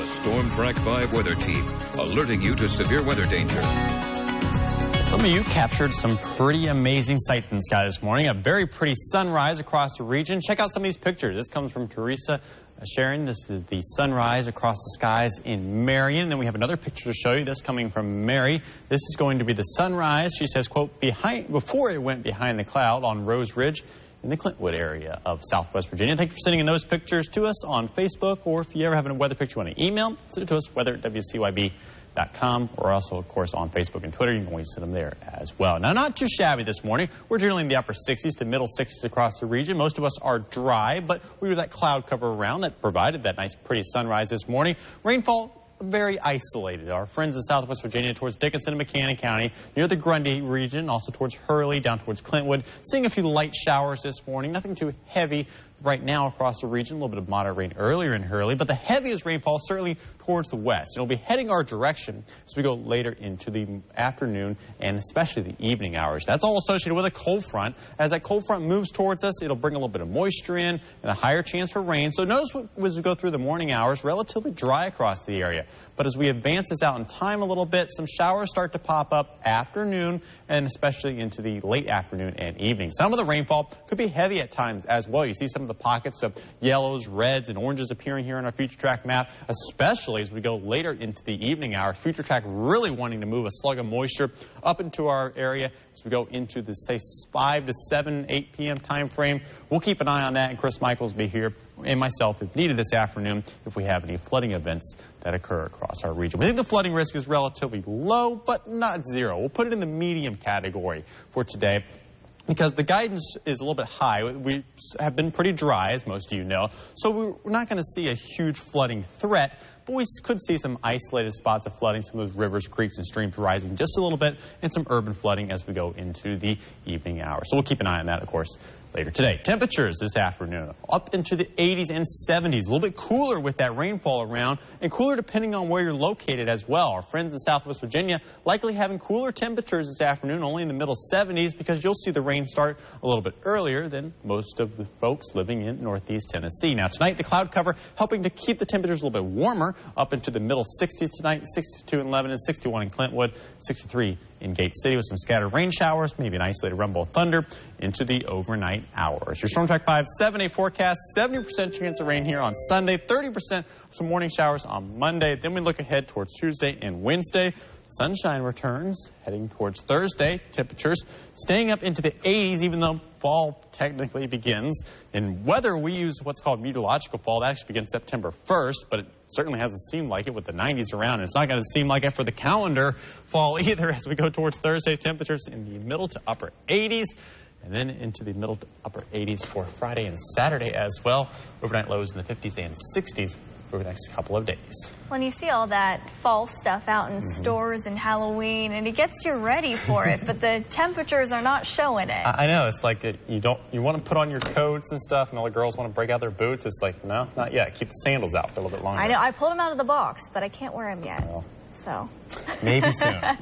The Storm Track 5 weather team, alerting you to severe weather danger. Some of you captured some pretty amazing sights in the sky this morning. A very pretty sunrise across the region. Check out some of these pictures. This comes from Teresa Sharon. This is the sunrise across the skies in Marion. And then we have another picture to show you. This coming from Mary. This is going to be the sunrise. She says, quote, before it went behind the cloud on Rose Ridge in the Clintwood area of Southwest Virginia. Thank you for sending in those pictures to us on Facebook, or if you ever have a weather picture you want to email, send it to us, weather@wcyb.com, or also, of course, on Facebook and Twitter. You can always send them there as well. Now, not too shabby this morning. We're generally in the upper 60s to middle 60s across the region. Most of us are dry, but we have that cloud cover around that provided that nice, pretty sunrise this morning. Rainfall very isolated. Our friends in Southwest Virginia towards Dickinson and Buchanan County, near the Grundy region, also towards Hurley, down towards Clintwood. Seeing a few light showers this morning, nothing too heavy right now across the region. A little bit of moderate rain earlier in Hurley, but the heaviest rainfall certainly towards the west. It'll be heading our direction as we go later into the afternoon and especially the evening hours. That's all associated with a cold front. As that cold front moves towards us, it'll bring a little bit of moisture in and a higher chance for rain. So notice as we go through the morning hours, relatively dry across the area. But as we advance this out in time a little bit, some showers start to pop up afternoon and especially into the late afternoon and evening. Some of the rainfall could be heavy at times as well. You see some of the pockets of yellows, reds, and oranges appearing here on our Future Track map, especially as we go later into the evening hours. Future Track really wanting to move a slug of moisture up into our area as we go into the, say, 5 to 7, 8 p.m. time frame. We'll keep an eye on that, and Chris Michaels will be here, and myself, if needed this afternoon, if we have any flooding events that occur across our region. We think the flooding risk is relatively low, but not zero. We'll put it in the medium category for today, because the guidance is a little bit high. We have been pretty dry, as most of you know, so we're not going to see a huge flooding threat, but we could see some isolated spots of flooding, some of those rivers, creeks, and streams rising just a little bit, and some urban flooding as we go into the evening hours. So we'll keep an eye on that, of course, later today. Temperatures this afternoon up into the 80s and 70s. A little bit cooler with that rainfall around, and cooler depending on where you're located as well. Our friends in Southwest Virginia likely having cooler temperatures this afternoon, only in the middle 70s, because you'll see the rain start a little bit earlier than most of the folks living in Northeast Tennessee. Now tonight, the cloud cover helping to keep the temperatures a little bit warmer, up into the middle 60s tonight, 62 in Lebanon, 61 in Clintwood, 63 in Gate City with some scattered rain showers, maybe an isolated rumble of thunder into the overnight hours. Your Storm Track 5 7-day forecast, 70% chance of rain here on Sunday, 30% some morning showers on Monday. Then we look ahead towards Tuesday and Wednesday. Sunshine returns, heading towards Thursday. Temperatures staying up into the 80s, even though fall technically begins. In weather, we use what's called meteorological fall. That actually begins September 1st, but it certainly hasn't seemed like it with the 90s around. And it's not going to seem like it for the calendar fall either as we go towards Thursday. Temperatures in the middle to upper 80s. And then into the middle to upper 80s for Friday and Saturday as well. Overnight lows in the 50s and 60s for the next couple of days. When you see all that fall stuff out in stores and Halloween, and it gets you ready for it, but the temperatures are not showing it. I know. It's like you want to put on your coats and stuff, and all the girls want to break out their boots. It's like, no, not yet. Keep the sandals out for a little bit longer. I know. I pulled them out of the box, but I can't wear them yet. Well, so maybe soon. All